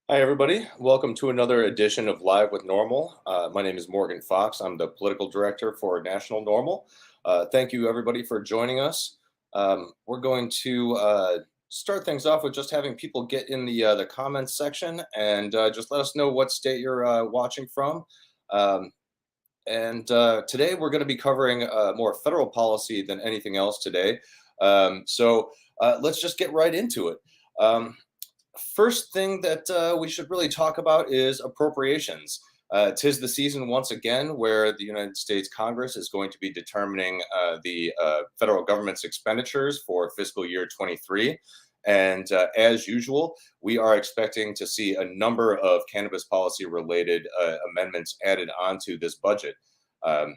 Hi, everybody. Welcome to another edition of Live with Normal. My name is Morgan Fox. I'm the political director for National Normal. Thank you, everybody, for joining us. We're going to start things off with just having people get in the comments section and just let us know what state you're watching from. Um, and today we're going to be covering more federal policy than anything else today. So let's just get right into it. Um, First thing that we should really talk about is appropriations. Tis the season once again where the United States Congress is going to be determining the federal government's expenditures for fiscal year 23. And as usual, we are expecting to see a number of cannabis policy related amendments added onto this budget. Um,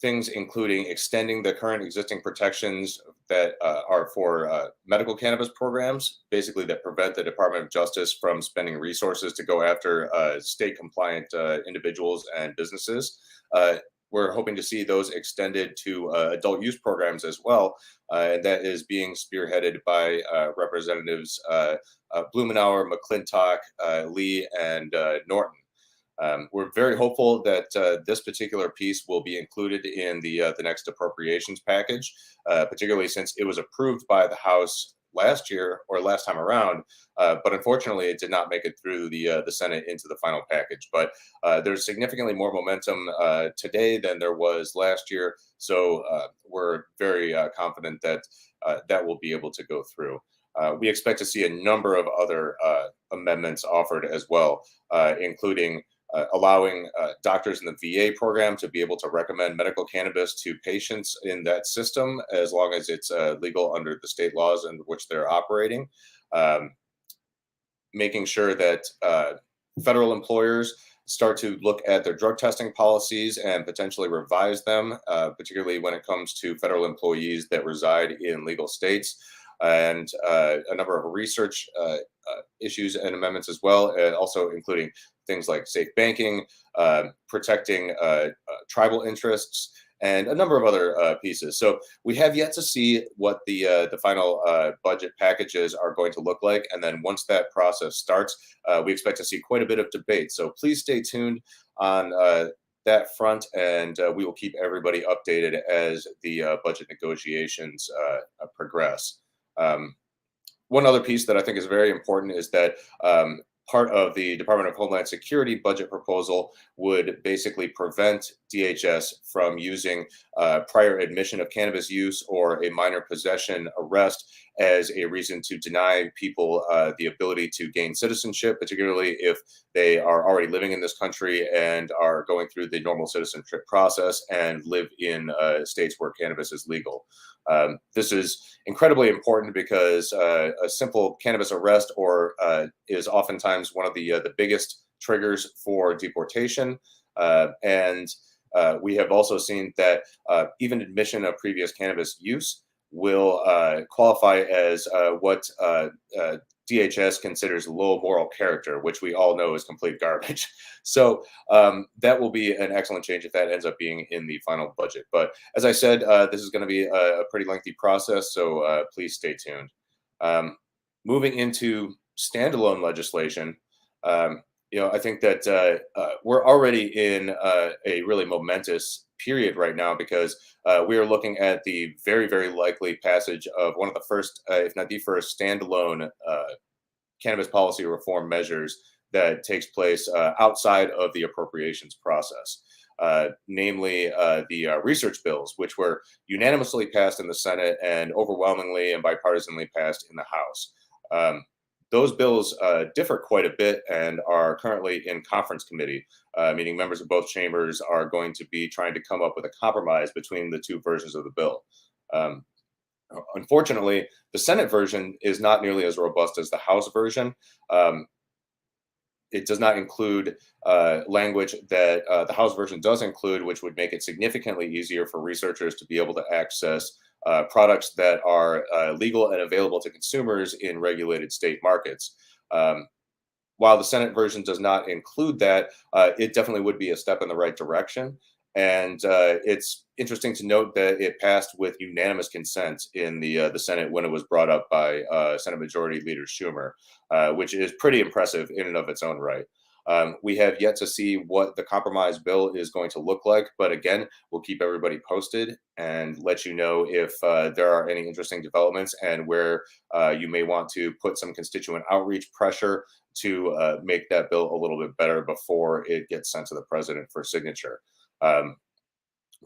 Things including extending the current existing protections that are for medical cannabis programs, basically that prevent the Department of Justice from spending resources to go after state compliant individuals and businesses. We're hoping to see those extended to adult use programs as well. And that is being spearheaded by Representatives Blumenauer, McClintock, Lee, and Norton. We're very hopeful that this particular piece will be included in the next appropriations package, particularly since it was approved by the House last year or last time around, but unfortunately it did not make it through the Senate into the final package. But there's significantly more momentum today than there was last year, so we're very confident that that will be able to go through. We expect to see a number of other amendments offered as well, including allowing doctors in the VA program to be able to recommend medical cannabis to patients in that system as long as it's legal under the state laws in which they're operating. Um, Making sure that federal employers start to look at their drug testing policies and potentially revise them, particularly when it comes to federal employees that reside in legal states, and a number of research issues and amendments as well, also including things like safe banking, protecting tribal interests, and a number of other pieces. So we have yet to see what the final budget packages are going to look like, and then once that process starts, we expect to see quite a bit of debate. So please stay tuned on that front, and we will keep everybody updated as the budget negotiations progress. Um, One other piece that I think is very important is that part of the Department of Homeland Security budget proposal would basically prevent DHS from using prior admission of cannabis use or a minor possession arrest as a reason to deny people the ability to gain citizenship, particularly if they are already living in this country and are going through the normal citizenship process and live in states where cannabis is legal. This is incredibly important because a simple cannabis arrest or is oftentimes one of the biggest triggers for deportation. And we have also seen that even admission of previous cannabis use will qualify as what DHS considers low moral character, which we all know is complete garbage. So that will be an excellent change if that ends up being in the final budget. But as I said, this is going to be a pretty lengthy process, so please stay tuned. Moving into standalone legislation, I think that we're already in a really momentous period right now because we are looking at the very, very likely passage of one of the first, if not the first, standalone cannabis policy reform measures that takes place outside of the appropriations process. Namely the research bills, which were unanimously passed in the Senate and overwhelmingly and bipartisanly passed in the House. Those bills differ quite a bit and are currently in conference committee, meaning members of both chambers are going to be trying to come up with a compromise between the two versions of the bill. Um, Unfortunately, the Senate version is not nearly as robust as the House version. Um, it does not include language that the House version does include, which would make it significantly easier for researchers to be able to access products that are legal and available to consumers in regulated state markets. While the Senate version does not include that, it definitely would be a step in the right direction. And it's interesting to note that it passed with unanimous consent in the Senate when it was brought up by Senate Majority Leader Schumer, which is pretty impressive in and of its own right. We have yet to see what the compromise bill is going to look like, but again, we'll keep everybody posted and let you know if there are any interesting developments and where you may want to put some constituent outreach pressure to make that bill a little bit better before it gets sent to the president for signature. Um,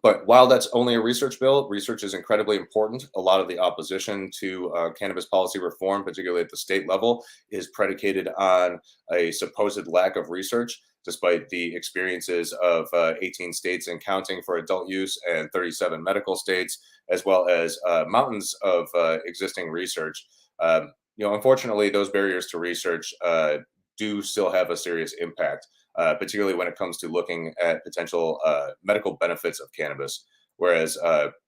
but while that's only a research bill, research is incredibly important. A lot of the opposition to cannabis policy reform, particularly at the state level, is predicated on a supposed lack of research, despite the experiences of 18 states and counting for adult use and 37 medical states, as well as mountains of existing research. Unfortunately, those barriers to research do still have a serious impact, particularly when it comes to looking at potential medical benefits of cannabis. Whereas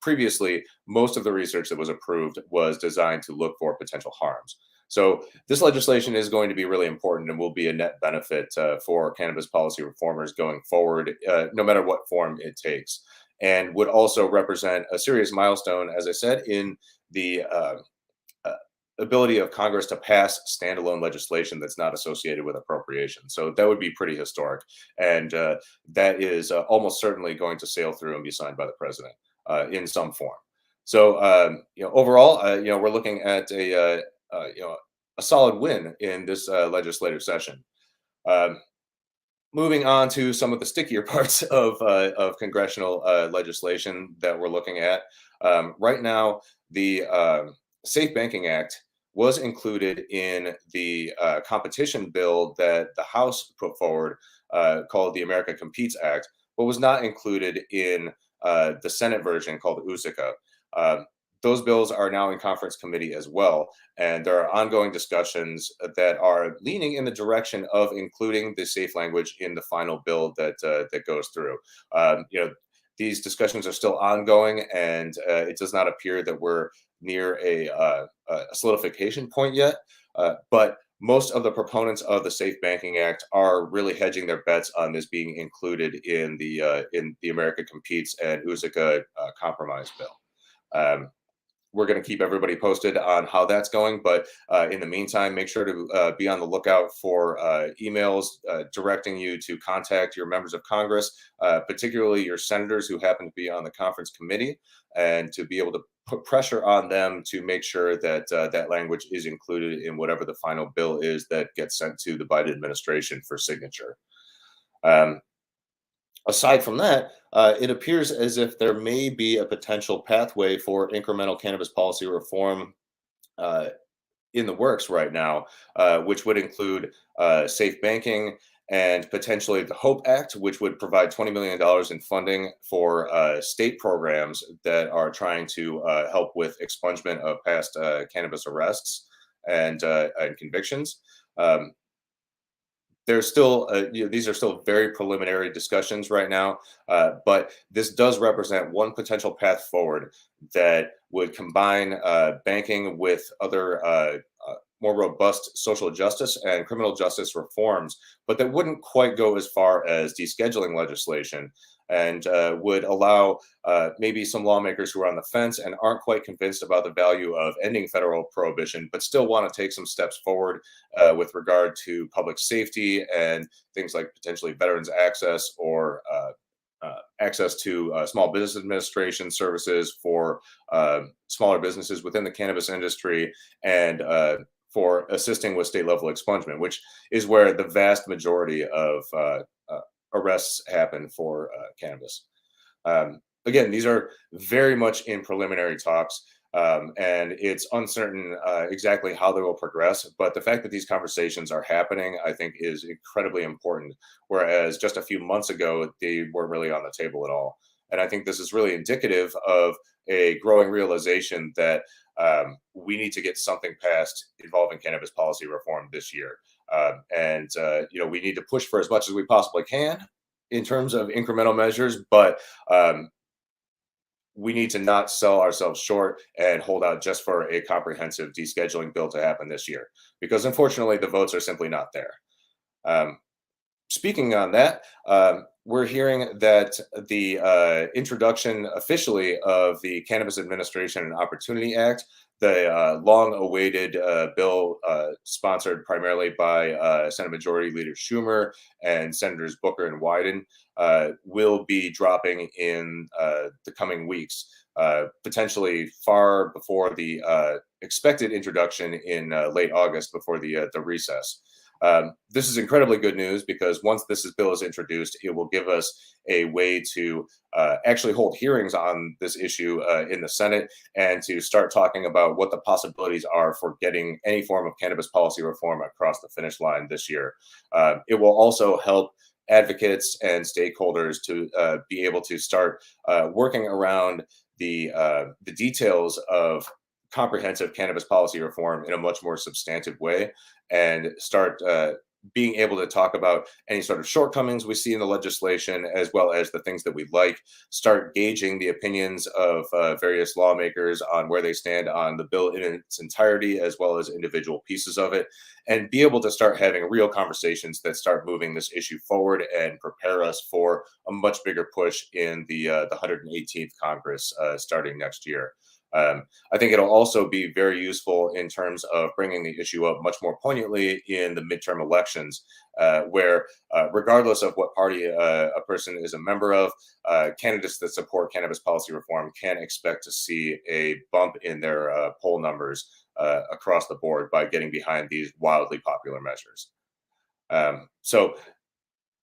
previously, most of the research that was approved was designed to look for potential harms. So this legislation is going to be really important and will be a net benefit for cannabis policy reformers going forward, no matter what form it takes, and would also represent a serious milestone, as I said, in the uh, ability of Congress to pass standalone legislation that's not associated with appropriation. So that would be pretty historic, and that is almost certainly going to sail through and be signed by the president in some form. So overall, we're looking at a solid win in this legislative session. Um, Moving on to some of the stickier parts of congressional legislation that we're looking at right now, the Safe Banking Act was included in the competition bill that the House put forward, called the America Competes Act, but was not included in the Senate version called USICA. Uh, those bills are now in conference committee as well, and there are ongoing discussions that are leaning in the direction of including the safe language in the final bill that goes through. These discussions are still ongoing, and it does not appear that we're near a solidification point yet. But most of the proponents of the Safe Banking Act are really hedging their bets on this being included in the America Competes and USICA compromise bill. We're going to keep everybody posted on how that's going. But in the meantime, make sure to be on the lookout for emails directing you to contact your members of Congress, particularly your senators who happen to be on the conference committee, and to be able to put pressure on them to make sure that that language is included in whatever the final bill is that gets sent to the Biden administration for signature. Um, Aside from that, it appears as if there may be a potential pathway for incremental cannabis policy reform uh, in the works right now, which would include safe banking and potentially the HOPE Act, which would provide $20 million in funding for state programs that are trying to help with expungement of past cannabis arrests and convictions. Um, there's still these are still very preliminary discussions right now, but this does represent one potential path forward that would combine banking with other more robust social justice and criminal justice reforms, but that wouldn't quite go as far as descheduling legislation, and would allow maybe some lawmakers who are on the fence and aren't quite convinced about the value of ending federal prohibition, but still want to take some steps forward with regard to public safety and things like potentially veterans access or access to small business administration services for smaller businesses within the cannabis industry, and for assisting with state level expungement, which is where the vast majority of arrests happen for cannabis. Again, these are very much in preliminary talks, and it's uncertain exactly how they will progress. But the fact that these conversations are happening, I think, is incredibly important. Whereas just a few months ago, they weren't really on the table at all. And I think this is really indicative of a growing realization that we need to get something passed involving cannabis policy reform this year. We need to push for as much as we possibly can in terms of incremental measures, but we need to not sell ourselves short and hold out just for a comprehensive descheduling bill to happen this year, because unfortunately the votes are simply not there. Speaking on that, we're hearing that the introduction officially of the Cannabis Administration and Opportunity Act, the long-awaited bill sponsored primarily by Senate Majority Leader Schumer and Senators Booker and Wyden, will be dropping in the coming weeks, potentially far before the expected introduction in late August before the recess. This is incredibly good news because once bill is introduced, it will give us a way to actually hold hearings on this issue in the Senate and to start talking about what the possibilities are for getting any form of cannabis policy reform across the finish line this year. It will also help advocates and stakeholders to be able to start working around the details of comprehensive cannabis policy reform in a much more substantive way and start being able to talk about any sort of shortcomings we see in the legislation, as well as the things that we like, start gauging the opinions of various lawmakers on where they stand on the bill in its entirety, as well as individual pieces of it, and be able to start having real conversations that start moving this issue forward and prepare us for a much bigger push in the 118th Congress starting next year. I think it'll also be very useful in terms of bringing the issue up much more poignantly in the midterm elections, where regardless of what party a person is a member of, candidates that support cannabis policy reform can expect to see a bump in their poll numbers across the board by getting behind these wildly popular measures. So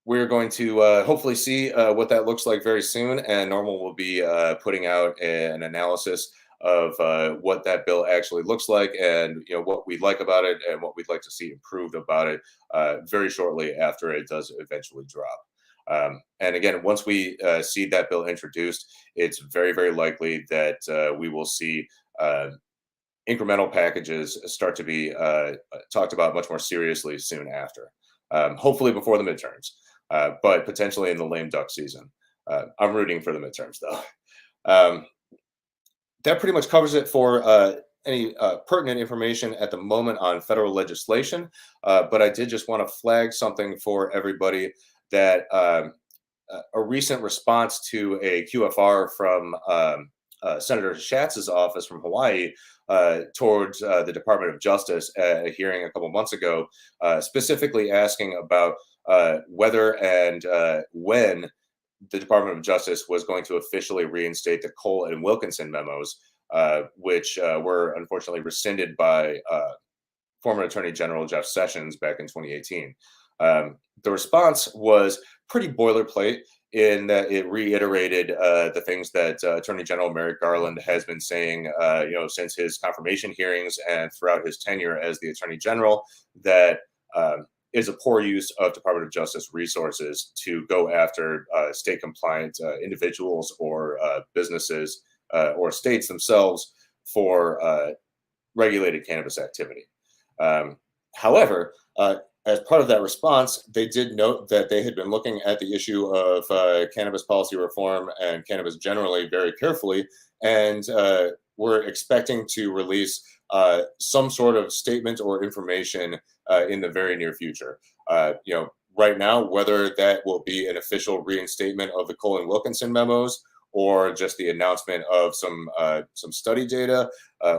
we're going to hopefully see what that looks like very soon, and NORML will be putting out an analysis of what that bill actually looks like, and what we like about it and what we'd like to see improved about it very shortly after it does eventually drop. And again, once we see that bill introduced, it's very, very likely that we will see incremental packages start to be talked about much more seriously soon after, hopefully before the midterms, but potentially in the lame duck season. I'm rooting for the midterms, though. That pretty much covers it for any pertinent information at the moment on federal legislation. But I did just want to flag something for everybody that a recent response to a QFR from Senator Schatz's office from Hawaii towards the Department of Justice at a hearing a couple months ago, specifically asking about whether and when the Department of Justice was going to officially reinstate the Cole and Wilkinson memos, which were unfortunately rescinded by former Attorney General Jeff Sessions back in 2018. The response was pretty boilerplate in that it reiterated the things that Attorney General Merrick Garland has been saying, since his confirmation hearings and throughout his tenure as the Attorney General, that is a poor use of Department of Justice resources to go after state compliant individuals or businesses or states themselves for regulated cannabis activity. However, as part of that response, they did note that they had been looking at the issue of cannabis policy reform and cannabis generally very carefully, and were expecting to release some sort of statement or information in the very near future. Right now, whether that will be an official reinstatement of the Cole and Wilkinson memos or just the announcement of some study data,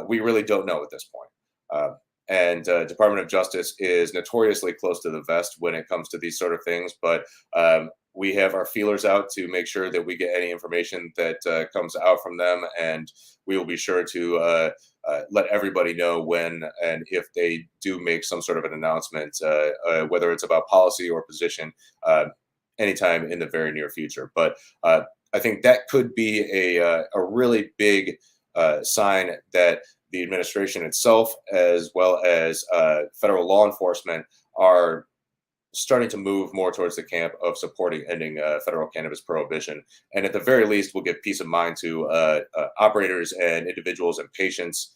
we really don't know at this point. And Department of Justice is notoriously close to the vest when it comes to these sort of things, but we have our feelers out to make sure that we get any information that comes out from them, and we will be sure to let everybody know when and if they do make some sort of an announcement, whether it's about policy or position, anytime in the very near future. But I think that could be a really big sign that the administration itself, as well as federal law enforcement, are starting to move more towards the camp of supporting ending federal cannabis prohibition. And at the very least, will give peace of mind to operators and individuals and patients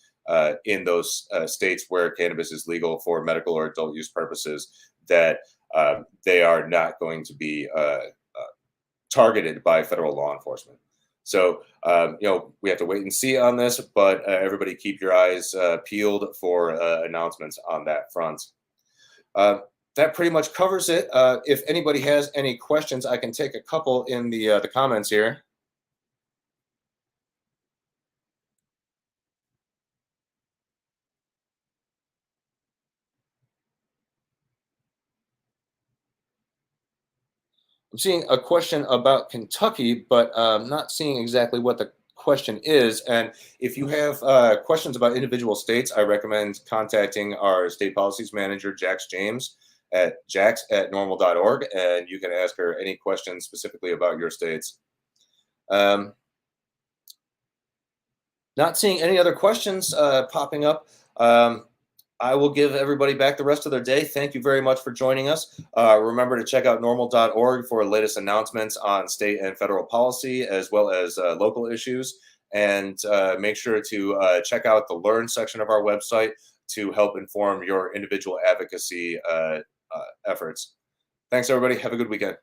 in those states where cannabis is legal for medical or adult use purposes, that they are not going to be targeted by federal law enforcement. So, we have to wait and see on this, but everybody keep your eyes peeled for announcements on that front. that pretty much covers it. If anybody has any questions, I can take a couple in the comments here. I'm seeing a question about Kentucky, but not seeing exactly what the question is. And if you have questions about individual states, I recommend contacting our state policies manager, Jax James, at jax@normal.org, and you can ask her any questions specifically about your states. Um, Not seeing any other questions popping up. Um, I will give everybody back the rest of their day. Thank you very much for joining us. Remember to check out normal.org for latest announcements on state and federal policy, as well as local issues. And make sure to check out the Learn section of our website to help inform your individual advocacy efforts. Thanks, everybody. Have a good weekend.